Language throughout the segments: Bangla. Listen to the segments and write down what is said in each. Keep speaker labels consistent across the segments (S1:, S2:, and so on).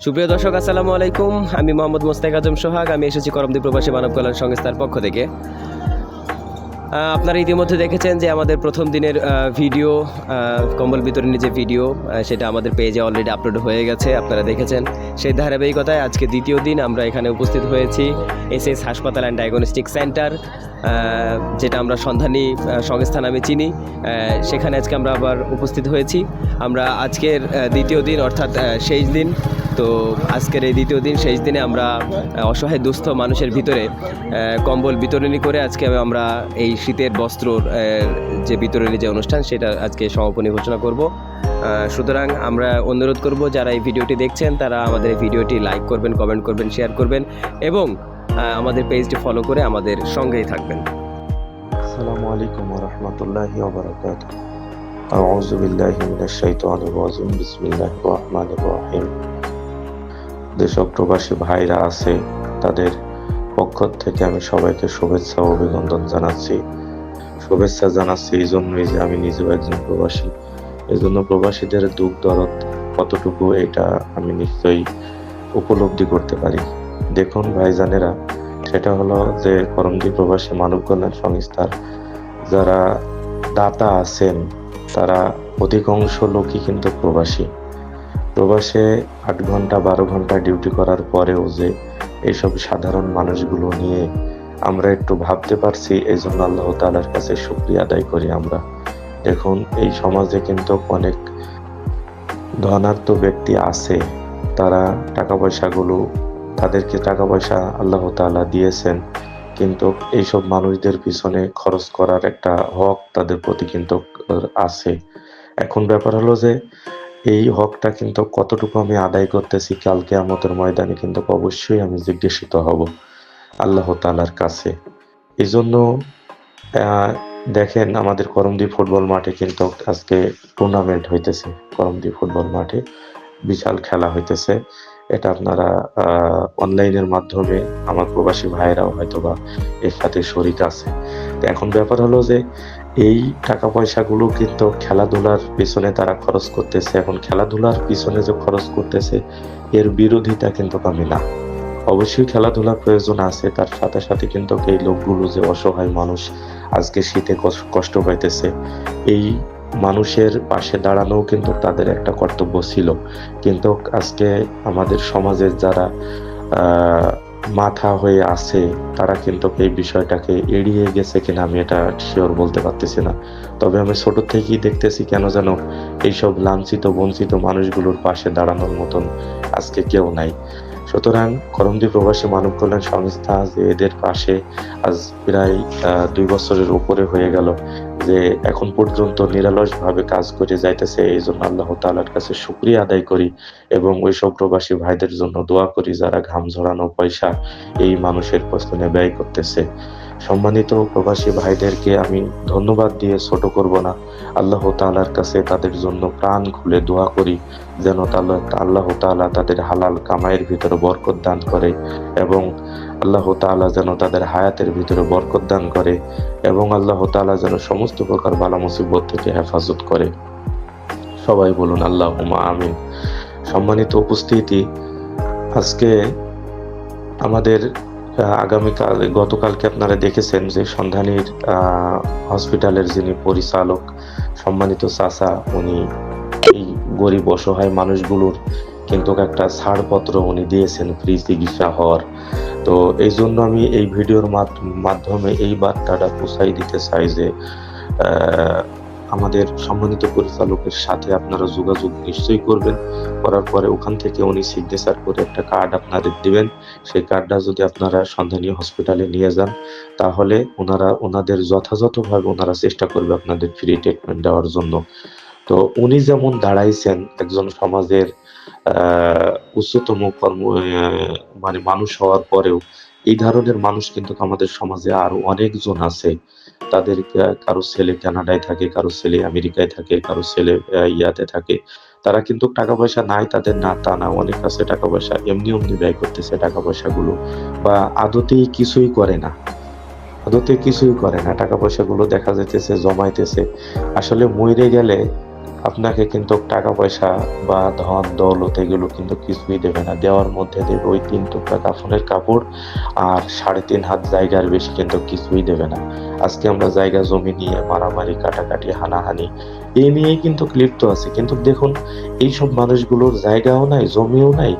S1: সুপ্রিয় দর্শক, আসসালামু আলাইকুম। আমি মোহাম্মদ মোস্তাক আজম সোহাগ। আমি এসেছি করমদ্বীপ প্রবাসী মানব কল্যাণ সংস্থার পক্ষ থেকে। আপনারা ইতিমধ্যে দেখেছেন যে আমাদের প্রথম দিনের ভিডিও, কম্বল বিতরণী যে ভিডিও, সেটা আমাদের পেজে অলরেডি আপলোড হয়ে গেছে, আপনারা দেখেছেন। সেই ধারাবাহিকতায় আজকে দ্বিতীয় দিন আমরা এখানে উপস্থিত হয়েছি এসএস হাসপাতাল অ্যান্ড ডায়াগনস্টিক সেন্টার, যেটা আমরা সন্ধানী সংস্থা নামে চিনি। সেখানে আজকে আমরা আবার উপস্থিত হয়েছি। আমরা আজকের দ্বিতীয় দিন, অর্থাৎ শেষ দিন। তো আজকের এই দ্বিতীয় দিন, শেষ দিনে আমরা অসহায় দুস্থ মানুষের ভিতরে কম্বল বিতরণী করে আজকে আমরা এই শীতের বস্ত্রর যে বিতরণী যে অনুষ্ঠান, সেটা আজকে সমাপনী ঘোষণা করব। সুতরাং আমরা অনুরোধ করব, যারা এই ভিডিওটি দেখছেন তারা আমাদের এই ভিডিওটি লাইক করবেন, কমেন্ট করবেন, শেয়ার করবেন এবং আমাদের পেজটি ফলো করে আমাদের সঙ্গেই থাকবেন।
S2: আসসালামু আলাইকুম ওয়া রাহমাতুল্লাহি ওয়া বারাকাতুহু। আউযু বিল্লাহি মিনাশ শাইতানির রাজিম। বিসমিল্লাহির রহমানির রহিম। যেসব প্রবাসী ভাইরা আছে তাদের পক্ষ থেকে আমি সবাইকে শুভেচ্ছা ও অভিনন্দন জানাচ্ছি। শুভেচ্ছা জানাচ্ছি এই জন্যই যে আমি নিজেও একজন প্রবাসী। এই জন্য প্রবাসীদের দুঃখ দরদ কতটুকু এটা আমি নিশ্চয়ই উপলব্ধি করতে পারি। দেখুন ভাইজানেরা, সেটা হলো যে করমদ্বীপ প্রবাসী মানব কল্যাণ সংস্থার যারা দাতা আছেন তারা অধিকাংশ লোকই কিন্তু প্রবাসে 8 ঘন্টা 12 ঘন্টা ডিউটি করার পরেও যে এইসব সাধারণ মানুষগুলো নিয়ে আমরা একটু ভাবতে পারছি, এই জন্য আল্লাহ তাআলার কাছে শুকরিয়া আদায় করি আমরা। দেখুন, এই সমাজে কিন্তু অনেক ধনাঢ্য ব্যক্তি আছে, তারা তাদেরকে টাকা পয়সা আল্লাহ তাআলা দিয়েছেন, কিন্তু এইসব মানুষদের পিছনে খরচ করার একটা হক তাদের প্রতি কিন্তু আছে। এখন ব্যাপার হলো যে এই হকটা কিন্তু কতটুকু আমি আদায় করতেছি, কাল কিয়ামতের ময়দানে কিন্তু অবশ্যই আমি জিজ্ঞাসিত হব আল্লাহ তাআলার কাছে। এই জন্য দেখেন, আমাদের করমদ্বীপ ফুটবল মাঠে কিন্তু আজকে টুর্নামেন্ট হইতেছে। করমদ্বীপ ফুটবল মাঠে বিশাল খেলা হইতেছে। এটা আপনারা অনলাইনের মাধ্যমে আমার প্রবাসী ভাইরাও হয়তোবা এর সাথে শরিক আছে। তো এখন ব্যাপার হলো যে এই টাকা পয়সাগুলো কিন্তু খেলাধুলার পিছনে তারা খরচ করতেছে। এখন খেলাধুলার পিছনে যে খরচ করতেছে, এর বিরোধিতা কিন্তু আমি না। অবশ্যই খেলাধুলার প্রয়োজন আছে, তার সাথে সাথে কিন্তু এই লোকগুলো যে অসহায় মানুষ আজকে শীতে কষ্ট পাইতেছে, এই মানুষের পাশে দাঁড়ানোও কিন্তু তাদের একটা কর্তব্য ছিল। কিন্তু আজকে আমাদের সমাজের যারা মাথা হয়ে আছে তারা কিন্তু এই বিষয়টাকে এড়িয়ে গেছে কিনা আমি এটা শিওর বলতে পারতেছি না। তবে আমি ছোট থেকেই দেখতেছি কেন যেন এইসব লাঞ্ছিত বঞ্চিত মানুষগুলোর পাশে দাঁড়ানোর মতন আজকে কেউ নাই। সুতরাং করমদ্বীপ প্রবাসী মানব কল্যাণ সংস্থা যে এদের পাশে আজ প্রায় 2 বছরের উপরে হয়ে গেল, যে এখন পর্যন্ত নিরলসভাবে কাজ করে যাইতেছে, এই জন্য আল্লাহ তাআলার কাছে শুকরিয়া আদায় করি এবং ওইসব প্রবাসী ভাইদের জন্য দোয়া করি যারা ঘাম ঝরানো পয়সা এই মানুষের পেছনে ব্যয় করতেছে। সম্মানিত প্রবাসী ভাইদেরকে আমি ধন্যবাদ দিয়ে ছোট করব না। আল্লাহ তাআলার কাছে তাদের জন্য প্রাণ খুলে দোয়া করি যেন আল্লাহ তাআলা তাদের হালাল কামাইয়ের ভিতরে বরকত দান করে এবং আল্লাহ তাআলা যেন তাদের হায়াতের ভিতরে বরকত দান করে এবং আল্লাহ তাআলা যেন সমস্ত প্রকার বালা মুসিবত থেকে হেফাজত করে। সবাই বলুন আল্লাহুম্মা আমিন। সম্মানিত উপস্থিতি, আজকে আমাদের গতকালকে আপনারা দেখেছেন যে সন্ধানীর হসপিটালের যিনি পরিচালক সম্মানিত চাচা, উনি এই গরিব অসহায় মানুষগুলোর কিন্তু একটা ছাড়পত্র উনি দিয়েছেন ফ্রি চিকিৎসা হওয়ার। তো এই জন্য আমি এই ভিডিওর মাধ্যমে এই বার্তাটা পৌঁছাই দিতে চাই যে আমাদের সম্মানিত পরিচালকের সাথে আপনারা যোগাযোগ নিশ্চয়ই করবেন। করার পরে ওখান থেকে উনি সিগনেচার করে একটা কার্ড আপনাদের দিবেন। সেই কার্ডটা যদি আপনারা সন্ধানী হসপিটালে নিয়ে যান, তাহলে ওনাদের যথাযথভাবে ওনারা চেষ্টা করবে আপনাদের ফ্রি ট্রিটমেন্ট দেওয়ার জন্য। তো উনি যেমন দাঁড়াইছেন একজন সমাজের উচ্চতম মানে মানুষ হওয়ার পরেও, এই ধরনের মানুষ কিন্তু আমাদের সমাজে আরো অনেকজন আছে। তাদের কারো ছেলে কানাডায় থাকে, কারো ছেলে আমেরিকায় থাকে, কারো ছেলে ইয়াতে থাকে। তারা কিন্তু টাকা পয়সা নাই তাদের, না তা না, অনেক আছে টাকা পয়সা, এমনি ব্যয় করতেছে টাকা পয়সাগুলো, বা আদতেই কিছুই করে না। টাকা পয়সাগুলো দেখা যাইতেছে জমাইতেছে। আসলে মরে গেলে আপনাকে কিন্তু টাকা পয়সা বা ধন দৌলত এগুলো কিন্তু কিছুই দেবে না, দেওয়ার মধ্যে দেবে ওই 3 টুকরা কাফনের কাপড় আর 3.5 হাত জায়গার বেশি কিন্তু কিছুই দেবে না। আজকে আমরা জায়গা জমি নিয়ে মারামারি কাটাকাটি হানাহানি এই নিয়েই কিন্তু লিপ্ত আছে, কিন্তু দেখুন এইসব মানুষগুলোর জায়গাও নাই, জমিও নাই,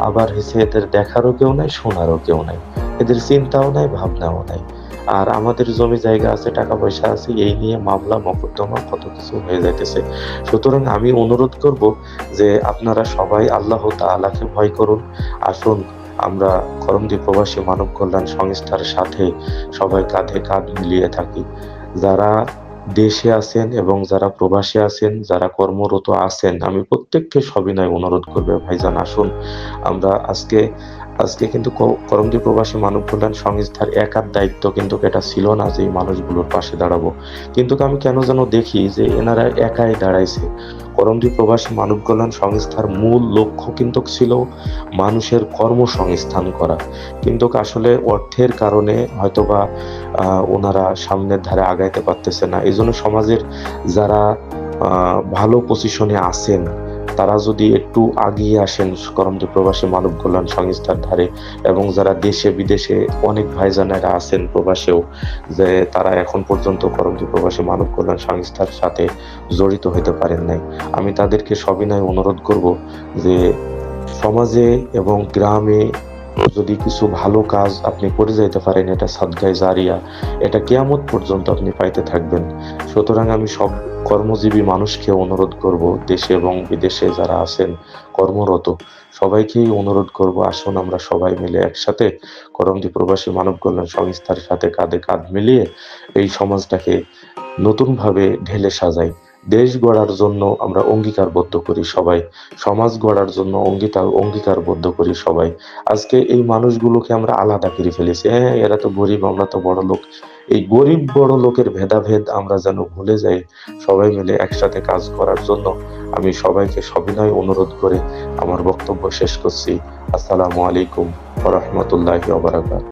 S2: আবার হচ্ছে এদের দেখারও কেউ নাই, শোনারও কেউ নাই, এদের চিন্তাও নাই, ভাবনাও নাই। আর আমাদের জমি জায়গা আছে, টাকা পয়সা আছে, এই নিয়ে মামলা মকদ্দমা কত কিছু হয়ে যাইতেছে। সুতরাং আমি অনুরোধ করব যে আপনারা সবাই আল্লাহ তাআলাকে ভয় করুন। আসুন আমরা করমদি প্রবাসী মানব কল্যাণ সংস্থার সাথে সবাই কাঁধে কাঁধ মিলিয়ে থাকি। যারা দেশে আছেন এবং যারা প্রবাসে আছেন, যারা কর্মরত আছেন, আমি প্রত্যেককে সবিনয় অনুরোধ করব, ভাইজান আসুন আমরা আজকে কিন্তু করমদি প্রবাসী মানব কল্যাণ সংস্থার একার দায়িত্ব কিন্তু এটা ছিল না যে এই মানুষগুলোর পাশে দাঁড়াবো, কিন্তু আমি কেন যেন দেখি যে এনারা একাই দাঁড়াইছে। করমদি প্রবাসী মানব কল্যাণ সংস্থার মূল লক্ষ্য কিন্তু ছিল মানুষের কর্মসংস্থান করা, কিন্তু আসলে অর্থের কারণে হয়তোবা ওনারা সামনের ধারে আগাইতে পারতেছে না। এই জন্য সমাজের যারা ভালো পজিশনে আছেন তারা যদি একটু আগিয়ে আসেন করমদি প্রবাসী মানব কল্যাণ সংস্থার ধারে, এবং যারা দেশে বিদেশে অনেক ভাইজানেরা আছেন প্রবাসেও, যে তারা এখন পর্যন্ত করমদি প্রবাসী মানব কল্যাণ সংস্থার সাথে জড়িত হতে পারেন নাই, আমি তাদেরকে সবিনয় অনুরোধ করব যে সমাজে এবং গ্রামে যদি কিছু ভালো কাজ আপনি করে যাইতে পারেন, এটা সাদগায়ে জারিয়া, এটা কিয়ামত পর্যন্ত আপনি পাইতে থাকবেন। সুতরাং আমি সব কর্মজীবী মানুষকে অনুরোধ করব, দেশে এবং বিদেশে যারা আছেন কর্মরত সবাইকেই অনুরোধ করব, আসুন আমরা সবাই মিলে একসাথে করমদি প্রবাসী মানব কল্যাণ সংস্থার সাথে কাঁধে কাঁধ মিলিয়ে এই সমাজটাকে নতুনভাবে ঢেলে সাজাই। দেশ গড়ার জন্য আমরা অঙ্গীকারবদ্ধ করি সবাই, সমাজ গড়ার জন্য অঙ্গীকারবদ্ধ করি সবাই। আজকে এই মানুষগুলোকে আমরা আলাদা করে ফেলেছি, হ্যাঁ এরা তো গরিব, আমরা তো বড় লোক, এই গরিব বড় লোকের ভেদাভেদ আমরা যেন ভুলে যাই, সবাই মিলে একসাথে কাজ করার জন্য আমি সবাইকে সবিনয় অনুরোধ করে আমার বক্তব্য শেষ করছি। আসসালামু আলাইকুম ওয়া রাহমাতুল্লাহি ওয়া বারাকাতুহু।